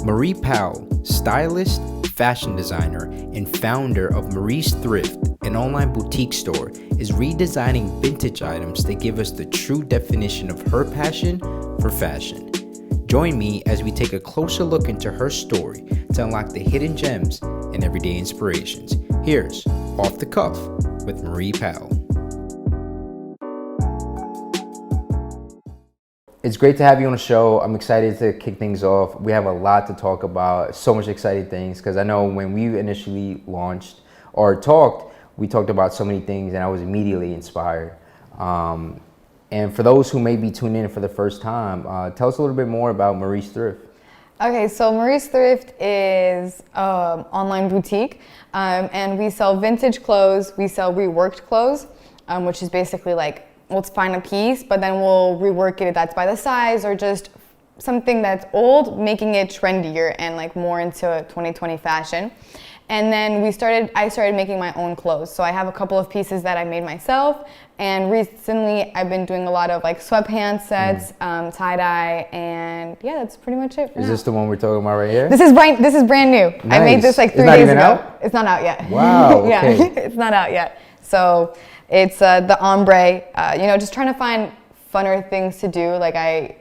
Marie Powell, stylist, fashion designer, and founder of Marie's Thrift, an online boutique store, is redesigning vintage items that give us the true definition of her passion for fashion. Join me as we take a closer look into her story to unlock the hidden gems and everyday inspirations. Here's Off the Cuff with Marie Powell. It's great to have you on the show. I'm excited to kick things off. We have a lot to talk about, so much exciting things, because I know when we initially launched or talked, we talked about so many things and I was immediately inspired. And for those who may be tuning in for the first time, tell us a little bit more about Marie's Thrift. Okay, so Marie's Thrift is an online boutique, and we sell vintage clothes, we sell reworked clothes, which is basically like, let's find a piece, but then we'll rework it if that's by the size or just something that's old, making it trendier and like more into 2020 fashion. And then I started making my own clothes. So I have a couple of pieces that I made myself. And recently I've been doing a lot of like sweatpants sets, tie-dye, and yeah, that's pretty much it. Is this the one we're talking about right here? This is brand new. Nice. I made this like 3 days ago. Out? It's not out yet. Wow, okay. Yeah, it's not out yet. So it's the ombre, just trying to find funner things to do. Like I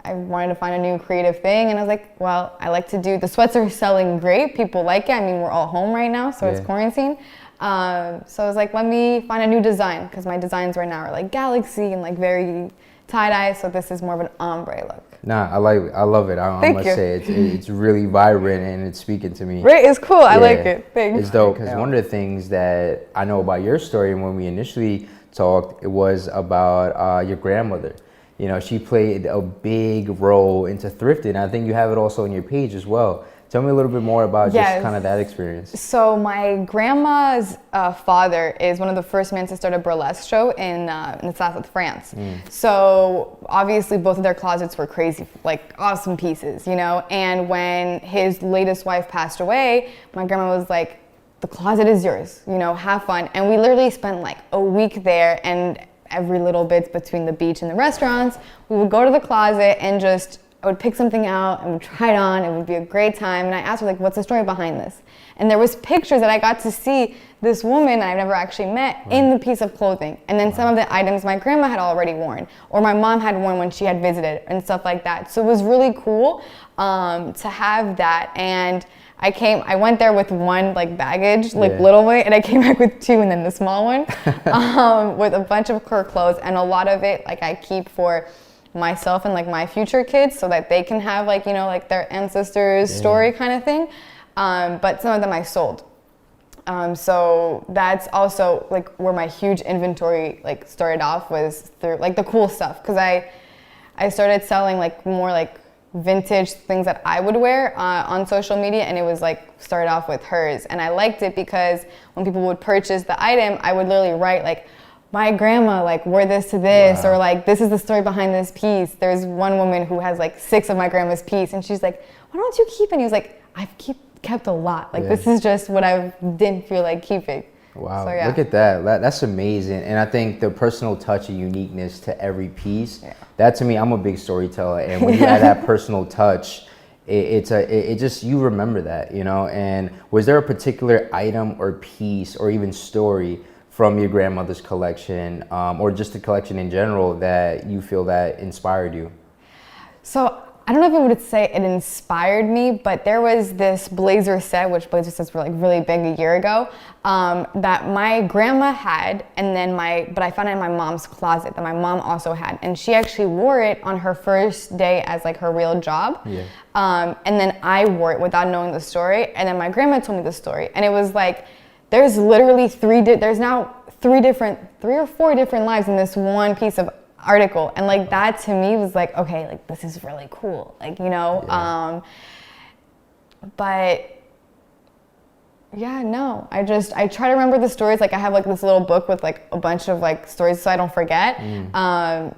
wanted to find a new creative thing, and I was like, well, I like to do, the sweats are selling great. People like it. I mean, we're all home right now, so It's quarantine. So I was like, let me find a new design, because my designs right now are like galaxy and like very tie-dye, so this is more of an ombre look. Nah, I like it. I love it. I must say it's really vibrant and it's speaking to me. Right, it's cool. I like it. Thanks. It's dope because one of the things that I know about your story, and when we initially talked, it was about your grandmother. You know, she played a big role into thrifting. I think you have it also on your page as well. Tell me a little bit more about just kind of that experience. So my grandma's father is one of the first men to start a burlesque show in the south of France. So obviously both of their closets were crazy, like awesome pieces, And when his latest wife passed away, my grandma was like, the closet is yours, have fun. And we literally spent like a week there, and every little bit between the beach and the restaurants, we would go to the closet and I would pick something out and we'd try it on. It would be a great time. And I asked her, like, what's the story behind this? And there was pictures that I got to see this woman I've never actually met in the piece of clothing. And then some of the items my grandma had already worn, or my mom had worn when she had visited, and stuff like that. So it was really cool to have that. And I went there with one like baggage, little weight, and I came back with 2, and then the small one, with a bunch of her clothes, and a lot of it like I keep for myself and like my future kids, so that they can have like their ancestors' story kind of thing. But some of them I sold. So that's also like where my huge inventory like started off, was through like the cool stuff, because I started selling like more like vintage things that I would wear on social media, and it was like started off with hers. And I liked it because when people would purchase the item, I would literally write like, my grandma like wore this to this, or like, this is the story behind this piece. There's one woman who has like 6 of my grandma's piece, and she's like, why don't you keep it? And he was like, I've kept a lot. Like this is just what I didn't feel like keeping. Wow, so, look at that. That's amazing. And I think the personal touch and uniqueness to every piece, that to me, I'm a big storyteller. And when you add that personal touch, it just, you remember that, And was there a particular item or piece or even story from your grandmother's collection, or just the collection in general, that you feel that inspired you? So I don't know if I would say it inspired me, but there was this blazer set, which blazer sets were like really big a year ago, that my grandma had, and then but I found it in my mom's closet that my mom also had, and she actually wore it on her first day as like her real job. And then I wore it without knowing the story, and then my grandma told me the story, and it was like, there's literally there's now 3 or 4 different lives in this one piece of article. And like that to me was like, okay, like this is really cool. Like, but yeah, no, I try to remember the stories. Like I have like this little book with like a bunch of like stories so I don't forget.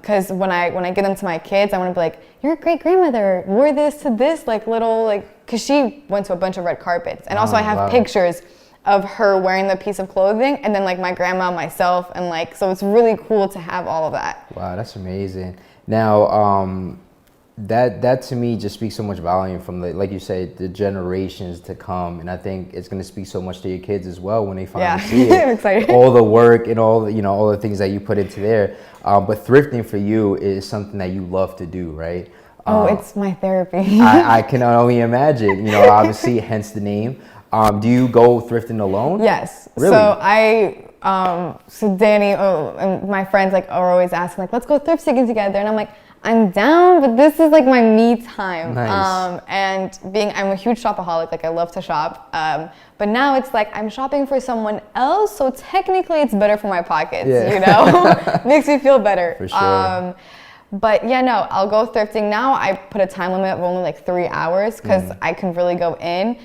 Cause when I give them to my kids, I want to be like, your great grandmother wore this to this like little, like, cause she went to a bunch of red carpets. And also I have pictures of her wearing the piece of clothing, and then like my grandma, myself, and like, so it's really cool to have all of that. Wow, that's amazing. Now, that to me just speaks so much volume from the, like you said, the generations to come, and I think it's going to speak so much to your kids as well when they finally see it. I'm excited. All the work and all the, all the things that you put into there. But thrifting for you is something that you love to do, right? It's my therapy. I can only imagine. Obviously, hence the name. Do you go thrifting alone? Yes. Really? So Danny and my friends are always asking let's go thrift sticking together, and I'm like, I'm down, but this is my me time. Nice. I'm a huge shopaholic, I love to shop. But now it's I'm shopping for someone else, so technically it's better for my pockets, Makes me feel better. For sure. But yeah, no, I'll go thrifting. Now I put a time limit of only 3 hours because I can really go in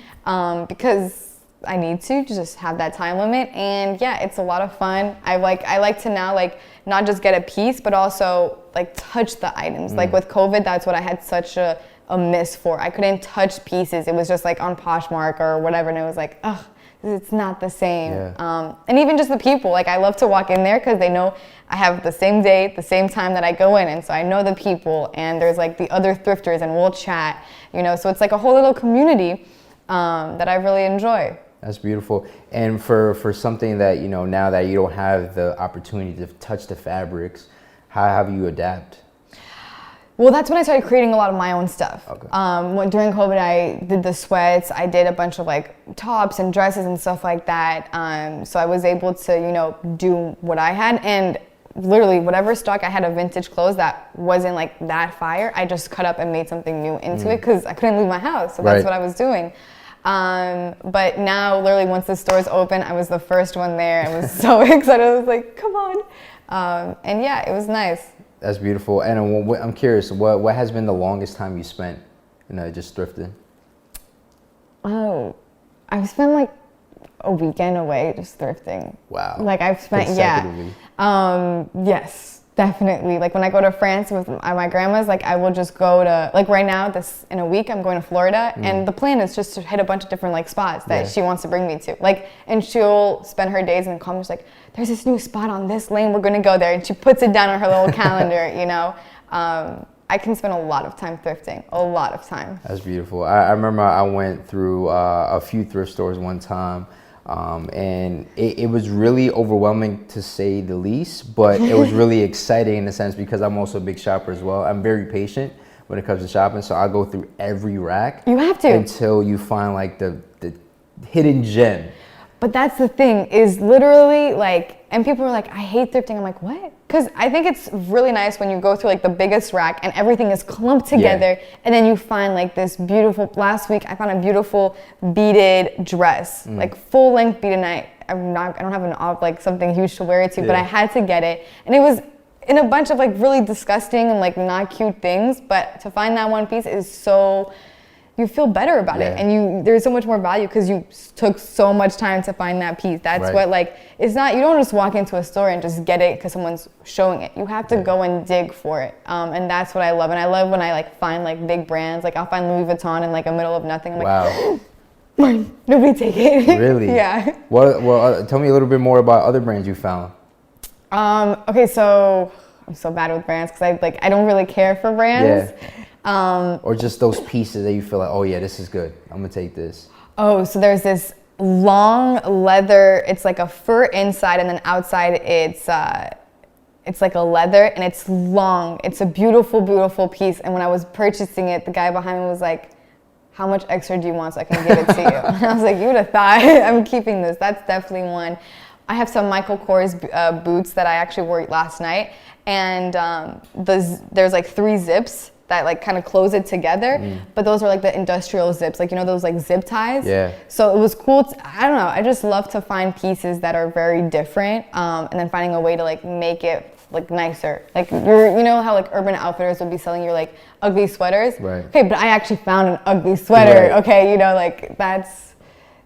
because I need to just have that time limit. And yeah, it's a lot of fun. I like to now not just get a piece, but also touch the items. With COVID, that's what I had such a miss for. I couldn't touch pieces. It was just on Poshmark or whatever, and it was ugh, it's not the same. Yeah. And even just the people, I love to walk in there because they know I have the same date, the same time that I go in, and so I know the people, and there's the other thrifters, and we'll chat, so it's a whole little community that I really enjoy. That's beautiful. And for something that, now that you don't have the opportunity to touch the fabrics, how have you adapt? Well, that's when I started creating a lot of my own stuff. Okay. During COVID, I did the sweats. I did a bunch of tops and dresses and stuff like that. So I was able to, do what I had, and literally whatever stock I had of vintage clothes that wasn't that fire, I just cut up and made something new into it because I couldn't leave my house. So that's what I was doing. But now, literally, once the stores open, I was the first one there. I was so excited. I was come on. And yeah, it was nice. That's beautiful. And I'm curious, what has been the longest time you spent, just thrifting? Oh, I've spent a weekend away just thrifting. Wow. I've spent, yes. Definitely. When I go to France with my grandma's, I will just go to, right now, in a week, I'm going to Florida, and the plan is just to hit a bunch of different, spots that she wants to bring me to. And she'll spend her days and call me, there's this new spot on this lane, we're going to go there. And she puts it down on her little calendar, I can spend a lot of time thrifting, a lot of time. That's beautiful. I remember I went through a few thrift stores one time. And it was really overwhelming, to say the least, but it was really exciting in a sense because I'm also a big shopper as well. I'm very patient when it comes to shopping, so I go through every rack. You have to. Until you find the hidden gem. But that's the thing, is literally and people are I hate thrifting. I'm what? Because I think it's really nice when you go through the biggest rack and everything is clumped together, and then you find this beautiful, last week I found a beautiful beaded dress, full length beaded, and I don't have something huge to wear it to, but I had to get it, and it was in a bunch of really disgusting and not cute things, but to find that one piece is so, you feel better about it, and there's so much more value because you took so much time to find that piece. That's what it's not, you don't just walk into a store and just get it because someone's showing it. You have to go and dig for it, and that's what I love. And I love when I find big brands, I'll find Louis Vuitton in the middle of nothing. I'm wow. Nobody take it. Really? Yeah. Well, tell me a little bit more about other brands you found. Okay, so I'm so bad with brands because I don't really care for brands. Yeah. Or just those pieces that you feel oh yeah, this is good, I'm gonna take this. Oh, so there's this long leather, it's a fur inside, and then outside it's a leather, and it's long. It's a beautiful, beautiful piece. And when I was purchasing it, the guy behind me was how much extra do you want so I can give it to you? And I was you would have thought, I'm keeping this. That's definitely one. I have some Michael Kors boots that I actually wore last night, and there's 3 zips that kind of close it together, but those are the industrial zips, those zip ties. Yeah. So it was cool. I don't know. I just love to find pieces that are very different, and then finding a way to make it nicer. How Urban Outfitters would be selling your ugly sweaters. Right. Okay, but I actually found an ugly sweater. Right. Okay, that's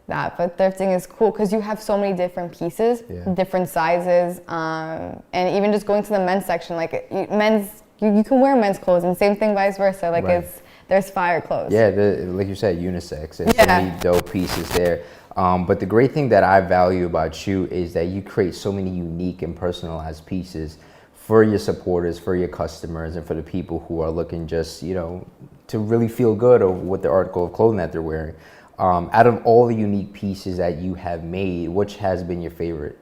that. But thrifting is cool because you have so many different pieces, different sizes, and even just going to the men's section, men's. You can wear men's clothes, and same thing vice versa. There's fire clothes. Yeah, like you said, unisex. There's so many dope pieces there. But the great thing that I value about you is that you create so many unique and personalized pieces for your supporters, for your customers, and for the people who are looking just, you know, to really feel good over what the article of clothing that they're wearing. Out of all the unique pieces that you have made, which has been your favorite?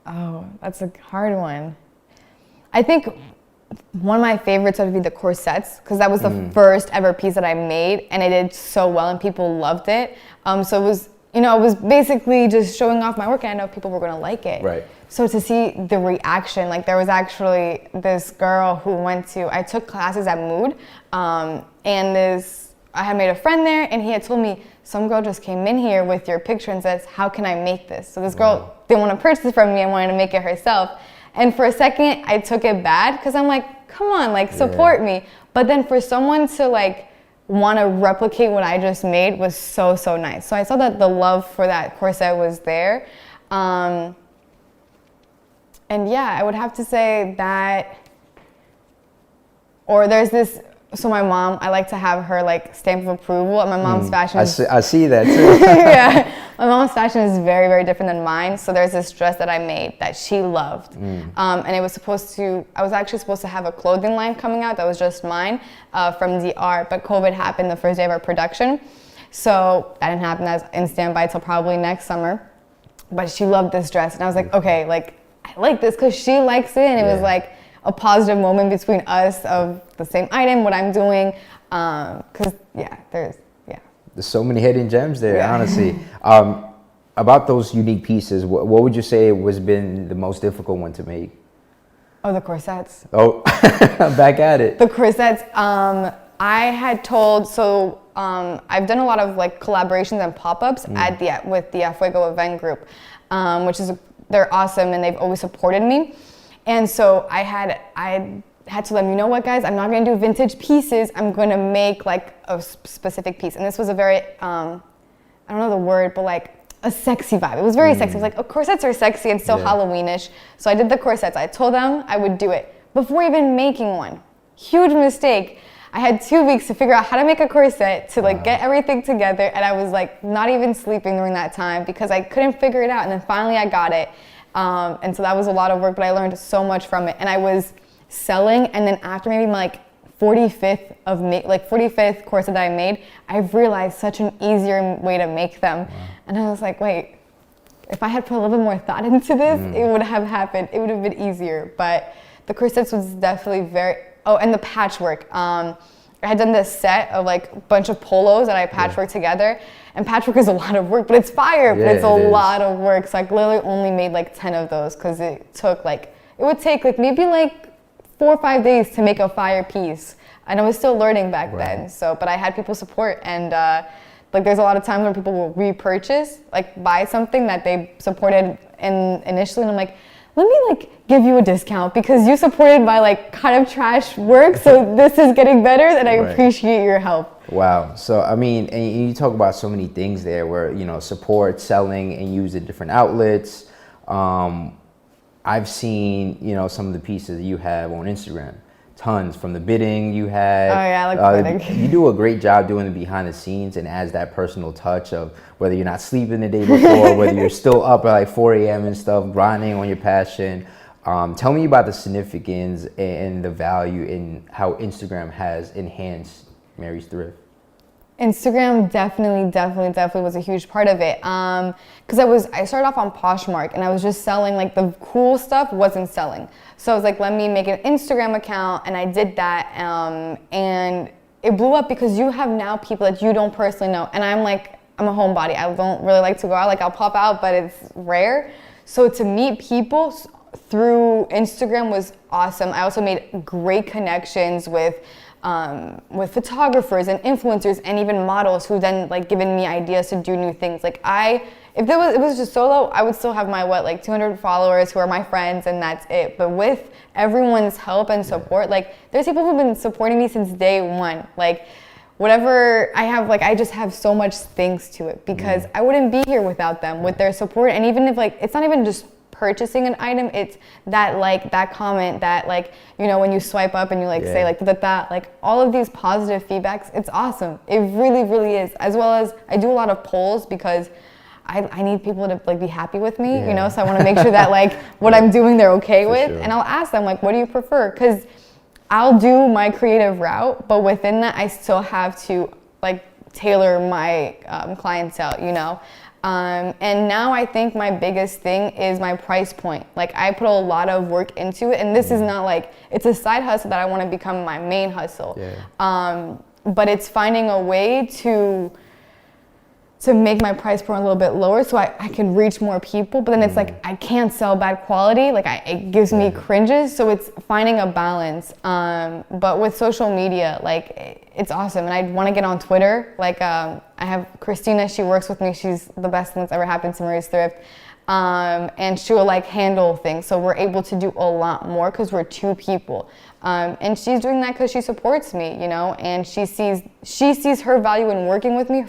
Oh, that's a hard one. I think one of my favorites would be the corsets, because that was the first ever piece that I made, and it did so well and people loved it. So it was, you know, it was basically just showing off my work, and I know people were going to like it. Right. So to see the reaction, like there was actually this girl who I took classes at Mood, and I had made a friend there, and he had told me, some girl just came in here with your picture and says, how can I make this? So this girl didn't want to purchase it from me and wanted to make it herself. And for a second, I took it bad, because I'm like, come on, like support me. But then for someone to like want to replicate what I just made was so, so nice. So I saw that the love for that corset was there. And yeah, I would have to say that, or there's this, so my mom, I like to have her like stamp of approval. And my mom's fashion I see that too. yeah, my mom's fashion is very, very different than mine. So there's this dress that I made that she loved. And it was I was actually supposed to have a clothing line coming out that was just mine from DR, but COVID happened the first day of our production. So that didn't happen. That's in standby till probably next summer. But she loved this dress. And I was like, okay, like I like this because she likes it. And it was like a positive moment between us of the same item, what I'm doing. Because there's so many hidden gems there, honestly. About those unique pieces, what would you say was been the most difficult one to make? Oh, the corsets. Oh, back at it. The corsets. I had told, I've done a lot of like collaborations and pop-ups with the Fuego event group, they're awesome and they've always supported me. And so I had to let them, you know what, guys, I'm not going to do vintage pieces. I'm going to make like a specific piece. And this was a very, I don't know the word, but like a sexy vibe. It was very sexy. It was like, oh, corsets are sexy and still Halloweenish. So I did the corsets. I told them I would do it before even making one. Huge mistake. I had 2 weeks to figure out how to make a corset, to like get everything together. And I was like not even sleeping during that time because I couldn't figure it out. And then finally I got it. And so that was a lot of work, but I learned so much from it. And I was selling, and then after maybe my like 45th corset that I made, I realized such an easier way to make them. And I was like, wait, if I had put a little bit more thought into this, it would have happened. It would have been easier. But the corsets was definitely and the patchwork. I had done this set of like a bunch of polos that I patchworked together. And patchwork is a lot of work, but it's fire, but it's a lot of work. So I literally only made like 10 of those because it would take like maybe like 4 or 5 days to make a fire piece. And I was still learning back then. So, but I had people support, and like there's a lot of times when people will repurchase, like buy something that they supported initially, and I'm like, let me like give you a discount because you supported my like kind of trash work, so this is getting better, and I appreciate your help. Wow. So, I mean, and you talk about so many things there where, you know, support, selling, and use in different outlets. I've seen, you know, some of the pieces you have on Instagram. Tons from the bidding you had. Oh yeah, I like bidding. You do a great job doing the behind the scenes and adds that personal touch of whether you're not sleeping the day before, whether you're still up at like 4 a.m. and stuff, grinding on your passion. Tell me about the significance and the value in how Instagram has enhanced Marie's Thrift. Instagram definitely was a huge part of it. Because I started off on Poshmark and I was just selling like the cool stuff wasn't selling. So I was like, let me make an Instagram account, and I did that. And it blew up because you have now people that you don't personally know. And I'm a homebody. I don't really like to go out. Like I'll pop out, but it's rare. So to meet people through Instagram was awesome. I also made great connections with photographers and influencers and even models who then like given me ideas to do new things. Like if it was just solo, I would still have my 200 followers who are my friends, and that's it. But with everyone's help and support, like there's people who've been supporting me since day one. Like whatever I have, like I just have so much thanks to it because I wouldn't be here without them, with their support. And even if like it's not even just purchasing an item, it's that like that comment that like, you know, when you swipe up and you like say like that like all of these positive feedbacks, it's awesome. It really is. As well as I do a lot of polls because I need people to like be happy with me, you know, so I want to make sure that like what I'm doing they're okay with. Sure. And I'll ask them like, what do you prefer? Because I'll do my creative route, but within that I still have to like tailor my clientele, you know. And now I think my biggest thing is my price point. Like I put a lot of work into it, and this is not like, it's a side hustle that I want to become my main hustle. But it's finding a way to make my price point a little bit lower so I can reach more people. But then it's like, I can't sell bad quality. Like it gives me cringes. So it's finding a balance. But with social media, like it's awesome. And I want to get on Twitter. Like I have Christina, she works with me. She's the best thing that's ever happened to Marie's Thrift. And she'll like handle things. So we're able to do a lot more because we're two people. And she's doing that because she supports me, you know, and she sees her value in working with me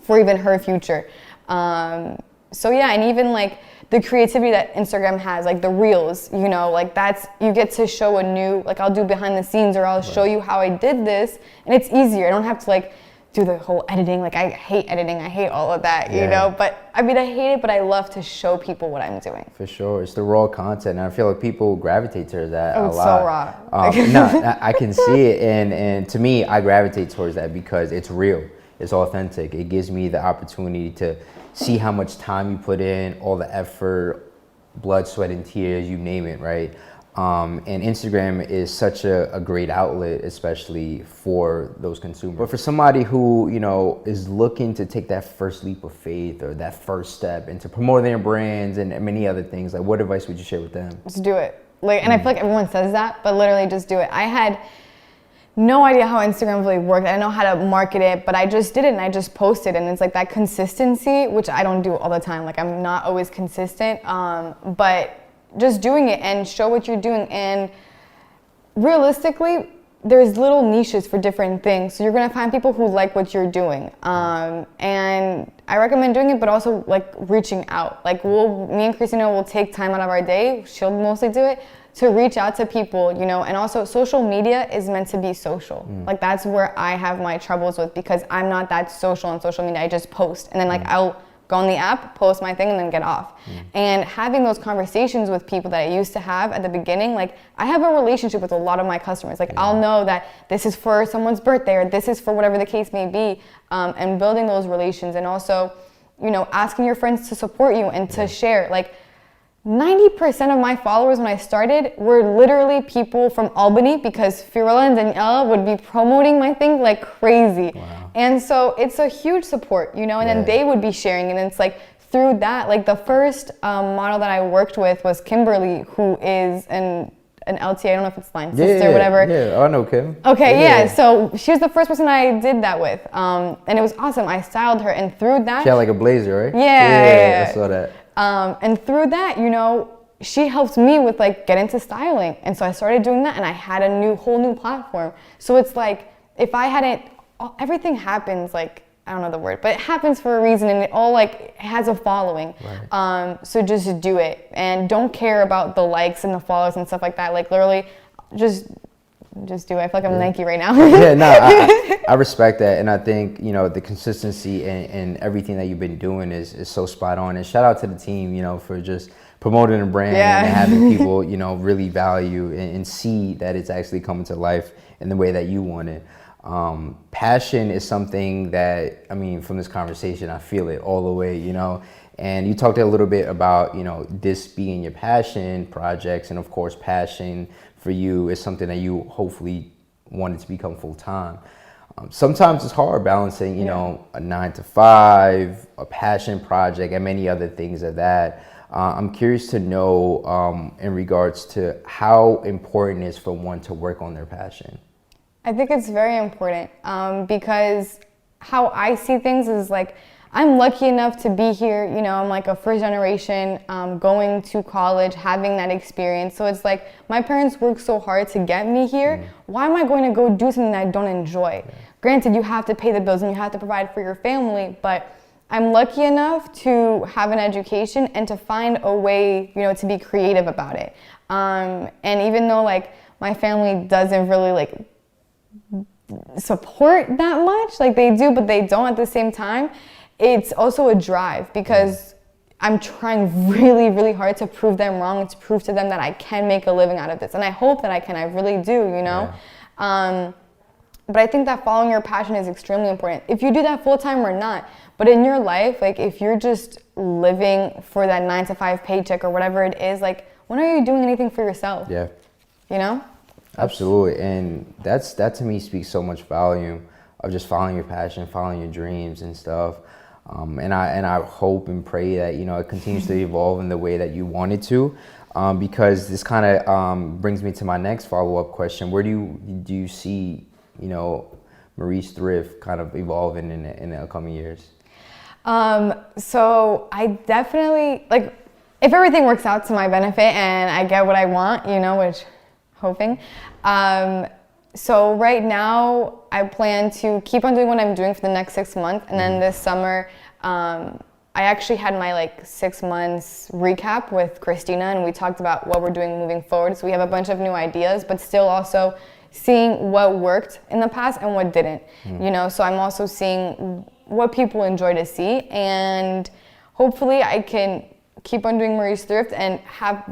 for even her future. So yeah, and even like the creativity that Instagram has, like the reels, you know, like that's, you get to show a new, like I'll do behind the scenes or I'll show you how I did this, and it's easier. I don't have to like do the whole editing. Like I hate editing, I hate all of that, you know, but I mean, I hate it, but I love to show people what I'm doing. For sure, it's the raw content, and I feel like people gravitate to that a lot. It's so raw. No, I can see it, and to me, I gravitate towards that because it's real. It's authentic. It gives me the opportunity to see how much time you put in, all the effort, blood, sweat, and tears, you name it, right? And Instagram is such a great outlet, especially for those consumers. But for somebody who, you know, is looking to take that first leap of faith or that first step into promoting their brands and many other things, like what advice would you share with them? Just do it. Like, and I feel like everyone says that, but literally just do it. I had no idea how Instagram really worked. I didn't know how to market it, but I just did it and I just posted. And it's like that consistency, which I don't do all the time. Like I'm not always consistent, but just doing it and show what you're doing. And realistically, there's little niches for different things. So you're gonna find people who like what you're doing. And I recommend doing it, but also like reaching out. Like me and Christina will take time out of our day, she'll mostly do it, to reach out to people, you know. And also social media is meant to be social. Like that's where I have my troubles with, because I'm not that social on social media. I just post and then like I'll go on the app, post my thing, and then get off. And having those conversations with people that I used to have at the beginning, like I have a relationship with a lot of my customers. Like I'll know that this is for someone's birthday or this is for whatever the case may be, and building those relations. And also, you know, asking your friends to support you and to share. Like 90% of my followers when I started were literally people from Albany, because Fiorella and Daniela would be promoting my thing like crazy. And so it's a huge support, you know, and then they would be sharing. And it's like through that, like the first model that I worked with was Kimberly, who is an LT, I don't know if it's line sister or whatever. Yeah, I know Kim. Okay, so she was the first person I did that with. And it was awesome. I styled her, and through that... She had like a blazer, right? Yeah. I saw that. And through that, you know, she helped me with like get into styling. And so I started doing that, and I had a whole new platform. So it's like, if I hadn't, everything happens like, I don't know the word, but it happens for a reason, and it all like has a following. So just do it, and don't care about the likes and the follows and stuff like that. Like literally just do it. I feel like I'm Nike right now. I respect that, and I think, you know, the consistency and everything that you've been doing is so spot on. And shout out to the team, you know, for just promoting the brand and having people, you know, really value and see that it's actually coming to life in the way that you want it. Passion is something that, I mean, from this conversation, I feel it all the way, you know. And you talked a little bit about, you know, this being your passion projects, and of course, passion for you is something that you hopefully wanted to become full time. Sometimes it's hard balancing, you know, a 9 to 5, a passion project, and many other things of that. I'm curious to know in regards to how important it is for one to work on their passion. I think it's very important because how I see things is like, I'm lucky enough to be here, you know, I'm like a first generation going to college, having that experience. So it's like, my parents worked so hard to get me here. Why am I going to go do something that I don't enjoy? Granted, you have to pay the bills and you have to provide for your family, but I'm lucky enough to have an education and to find a way, you know, to be creative about it. And even though like my family doesn't really like support that much, like they do, but they don't at the same time, it's also a drive because I'm trying really, really hard to prove them wrong, to prove to them that I can make a living out of this. And I hope that I can, I really do, you know? Yeah. But I think that following your passion is extremely important. If you do that full time or not, but in your life, like if you're just living for that 9-to-5 paycheck or whatever it is, like when are you doing anything for yourself? Yeah. You know? Absolutely. And that to me speaks so much volume of just following your passion, following your dreams and stuff. And I hope and pray that, you know, it continues to evolve in the way that you want it to, because this kind of brings me to my next follow-up question. Where do you see, you know, Marie's Thrift kind of evolving in the upcoming years? So I definitely, like, if everything works out to my benefit and I get what I want, you know, which hoping. So right now I plan to keep on doing what I'm doing for the next 6 months. And then this summer, I actually had my like 6 months recap with Christina, and we talked about what we're doing moving forward. So we have a bunch of new ideas, but still also seeing what worked in the past and what didn't, you know? So I'm also seeing what people enjoy to see, and hopefully I can keep on doing Marie's Thrift and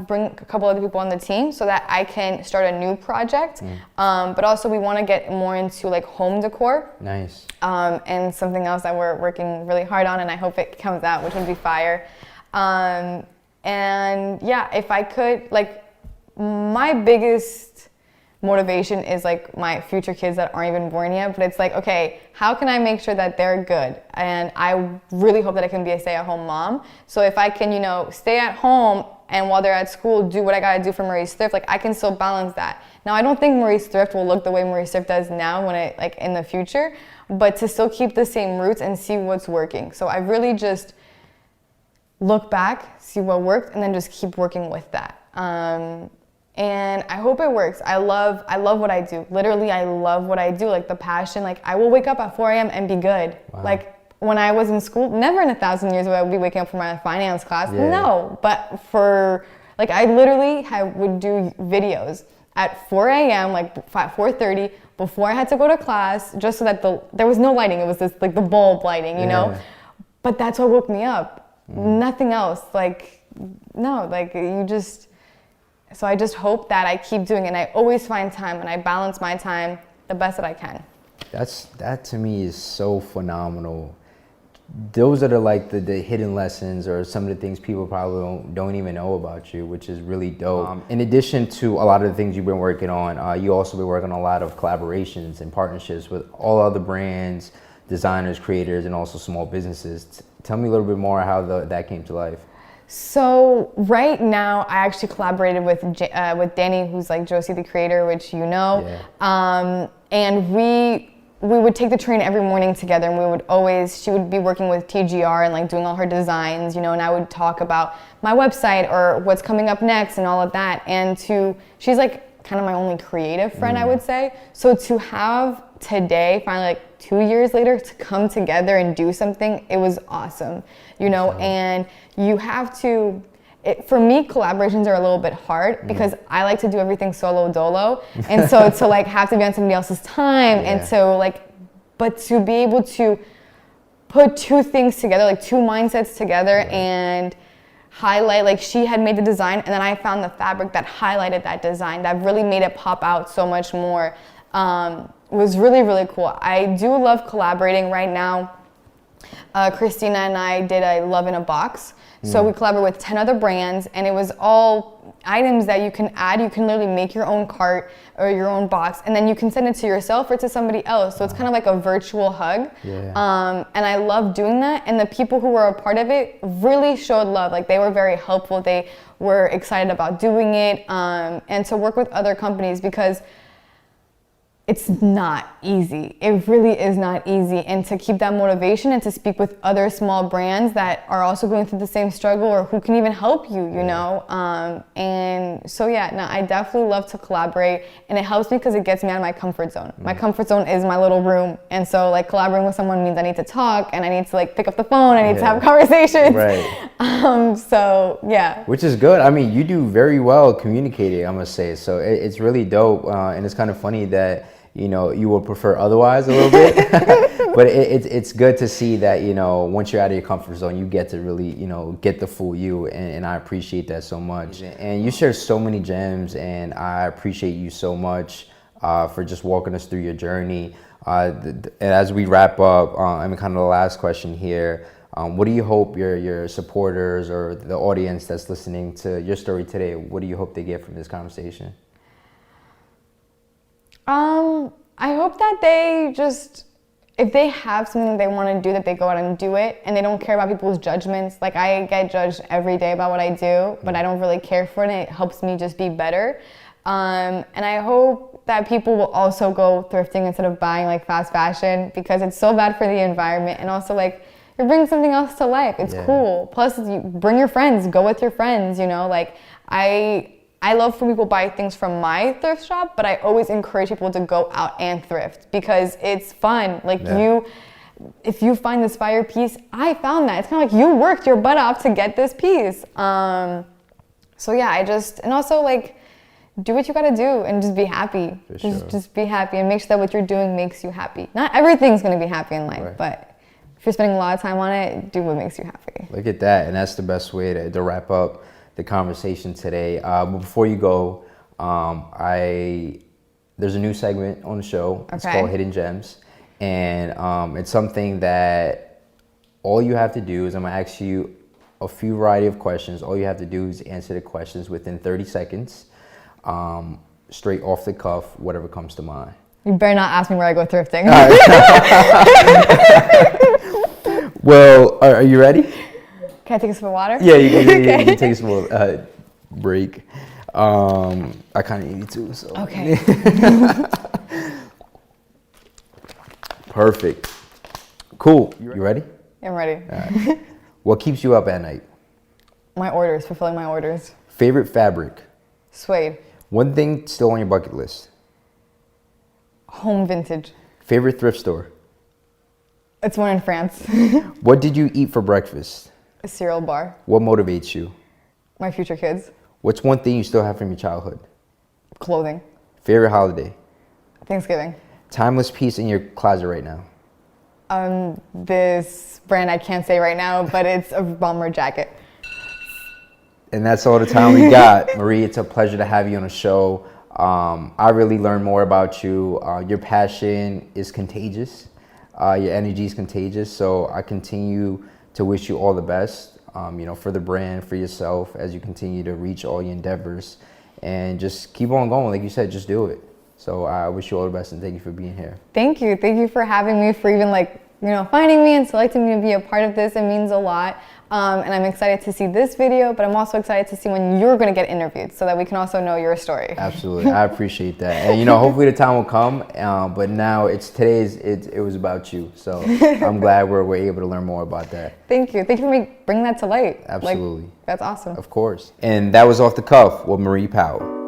bring a couple other people on the team so that I can start a new project. But also we want to get more into like home decor. Nice. And something else that we're working really hard on, and I hope it comes out, which would be fire. And yeah, if I could, like, my biggest motivation is like my future kids that aren't even born yet, but it's like, okay, how can I make sure that they're good? And I really hope that I can be a stay-at-home mom. So if I can, you know, stay at home and while they're at school, do what I gotta do for Marie's Thrift, like I can still balance that. Now, I don't think Marie's Thrift will look the way Marie's Thrift does now when it, like in the future, but to still keep the same roots and see what's working. So I really just look back, see what worked, and then just keep working with that. And I hope it works. I love what I do. Literally, I love what I do. Like the passion, like I will wake up at 4 a.m. and be good. Wow. Like when I was in school, never in 1,000 years would I be waking up for my finance class. Yeah. No, but for, like I literally would do videos at 4 a.m., like 4:30, before I had to go to class, just so that there was no lighting. It was this like the bulb lighting, you know? But that's what woke me up. Nothing else. Like, no, like you just... So I just hope that I keep doing it, and I always find time, and I balance my time the best that I can. That to me is so phenomenal. Those are the hidden lessons, or some of the things people probably don't even know about you, which is really dope. In addition to a lot of the things you've been working on, you also been working on a lot of collaborations and partnerships with all other brands, designers, creators, and also small businesses. Tell me a little bit more how that came to life. So right now, I actually collaborated with Danny, who's like Josie the Creator, which you know. Yeah. And we would take the train every morning together, and she would be working with TGR and like doing all her designs, you know, and I would talk about my website or what's coming up next and all of that. And she's like kind of my only creative friend, I would say. So to have today, finally like 2 years later, to come together and do something, it was awesome, you know. And you have to, for me, collaborations are a little bit hard because I like to do everything solo dolo, and so to like have to be on somebody else's time, and so like, but to be able to put two things together, like two mindsets together, and highlight, like she had made the design and then I found the fabric that highlighted that design, that really made it pop out so much more. Was really, really cool. I do love collaborating right now. Christina and I did a Love in a Box. So we collaborated with 10 other brands, and it was all items that you can add. You can literally make your own cart or your own box, and then you can send it to yourself or to somebody else. So it's kind of like a virtual hug. Yeah. And I love doing that. And the people who were a part of it really showed love. Like they were very helpful. They were excited about doing it, and to work with other companies, because it's not easy. It really is not easy. And to keep that motivation and to speak with other small brands that are also going through the same struggle, or who can even help you, you know? And so yeah, no, I definitely love to collaborate, and it helps me because it gets me out of my comfort zone. My comfort zone is my little room. And so like collaborating with someone means I need to talk, and I need to like pick up the phone, I need to have conversations. Right. So yeah. Which is good. I mean, you do very well communicating, I must say. So it's really dope. And it's kind of funny that you would prefer otherwise a little bit. But it's good to see that, once you're out of your comfort zone, you get to really, get the full you. And I appreciate that so much. And you share so many gems, and I appreciate you so much for just walking us through your journey. And as we wrap up, kind of the last question here, what do you hope your supporters or the audience that's listening to your story today, what do you hope they get from this conversation? I hope that they just, if they have something they want to do, that they go out and do it, and they don't care about people's judgments. Like, I get judged every day about what I do, but I don't really care for it, and it helps me just be better. And I hope that people will also go thrifting instead of buying like fast fashion, because it's so bad for the environment, and also like you're bringing something else to life. It's cool. Plus, you bring your friends, go with your friends, like I love when people buy things from my thrift shop, but I always encourage people to go out and thrift because it's fun. Like if you find this fire piece, I found that. It's kind of like you worked your butt off to get this piece. So yeah, and also like, do what you gotta do and just be happy. Just be happy and make sure that what you're doing makes you happy. Not everything's gonna be happy in life, but if you're spending a lot of time on it, do what makes you happy. Look at that, and that's the best way to wrap up the conversation today. But before you go, there's a new segment on the show. It's called Hidden Gems, and it's something that all you have to do is I'm gonna ask you a few variety of questions. All you have to do is answer the questions within 30 seconds, straight off the cuff, whatever comes to mind. You better not ask me where I go thrifting. Well, are you ready? Can I take a sip of water? Yeah, you can take a small break. I kind of need you too. So. Okay. Perfect. Cool. You ready? I'm ready. All right. What keeps you up at night? My orders, fulfilling my orders. Favorite fabric? Suede. One thing still on your bucket list? Home vintage. Favorite thrift store? It's one in France. What did you eat for breakfast? A cereal bar. What motivates you? My future kids. What's one thing you still have from your childhood? Clothing. Favorite holiday? Thanksgiving. Timeless piece in your closet right now? This brand I can't say right now, but it's a bomber jacket. And that's all the time we got. Marie, it's a pleasure to have you on the show. I really learned more about you. Your passion is contagious. Your energy is contagious. So I continue to wish you all the best, for the brand, for yourself, as you continue to reach all your endeavors. And just keep on going. Like you said, just do it. So I wish you all the best, and thank you for being here. Thank you. Thank you for having me, for even finding me and selecting me to be a part of this. It means a lot. And I'm excited to see this video, but I'm also excited to see when you're going to get interviewed so that we can also know your story. Absolutely. I appreciate that. And, hopefully the time will come. But now it was about you. So I'm glad we're able to learn more about that. Thank you. Thank you for bringing that to light. Absolutely. That's awesome. Of course. And that was Off the Cuff with Marie Powell.